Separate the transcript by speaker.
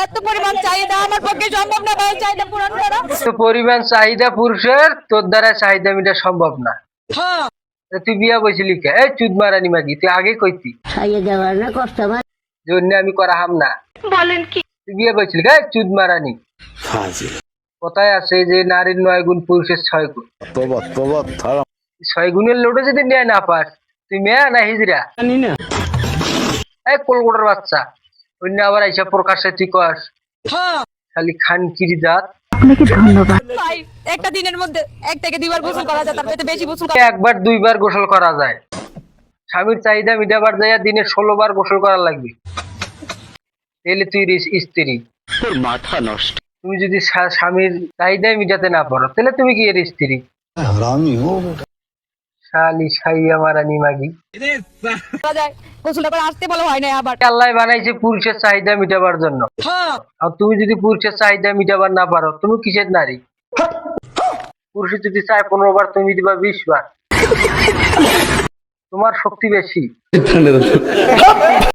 Speaker 1: এত পরিমাণ চাহিদা আমার পক্ষে সম্ভব না ভাই চাহিদা পূরণ করা।
Speaker 2: তো পরিমাণ চাহিদা পুরুষের তোর দ্বারা চাহিদা মেটা সম্ভব না। তুই বিয়া বসিলি কে? এই চুদ মারানি মাগি, তুই আগে কইতি
Speaker 3: খাইয়ে দেওয়ার না কষ্ট আমার
Speaker 2: জন্য আমি করা হাম না।
Speaker 1: বলেন কি?
Speaker 2: তুই বিয়া বসিলি কে? চুদ মারানি। কথায় আছে যে নারীর 9 গুণ পুরুষের 6 গুণ। 6 গুণের লোটে যদি নেয় না পাস, তুই মেয়া না হিজরা
Speaker 4: জানি না।
Speaker 2: এই কলকাতার বাচ্চা অন্য আবার আইসা প্রকাশ্যে তুই কস খালি খানকিরি জাত।
Speaker 1: ভাই একটা দিনের মধ্যে 1 থেকে 2 বার গোসল করা যায়, তার থেকে বেশি গোসল করা।
Speaker 2: একবার 2 বার গোসল করা যায়। স্বামীর চাহিদা মিটাবার যায় দিনে 16 বার গোসল করা লাগবে। তাহলে তুই স্ত্রী।
Speaker 4: তোর মাথা নষ্ট।
Speaker 2: তুমি যদি স্বামীর চাহিদা মিটাতে না পারো তাহলে তুমি কি এর স্ত্রী? শালি সাইয়া মারানি মাগি।
Speaker 1: করা যায়, গোসলটা করে আসতে বলা হয় না আবার।
Speaker 2: আল্লাহ বানাইছে পুরুষের চাহিদা মিটাবার জন্য। আর তুমি যদি পুরুষের চাহিদা মিটাবার না পারো তুমি কিসের নারী? পুরুষ যদি চায় 15 বার, তুমি দিবা 20 বার। তোমার শক্তি বেশি।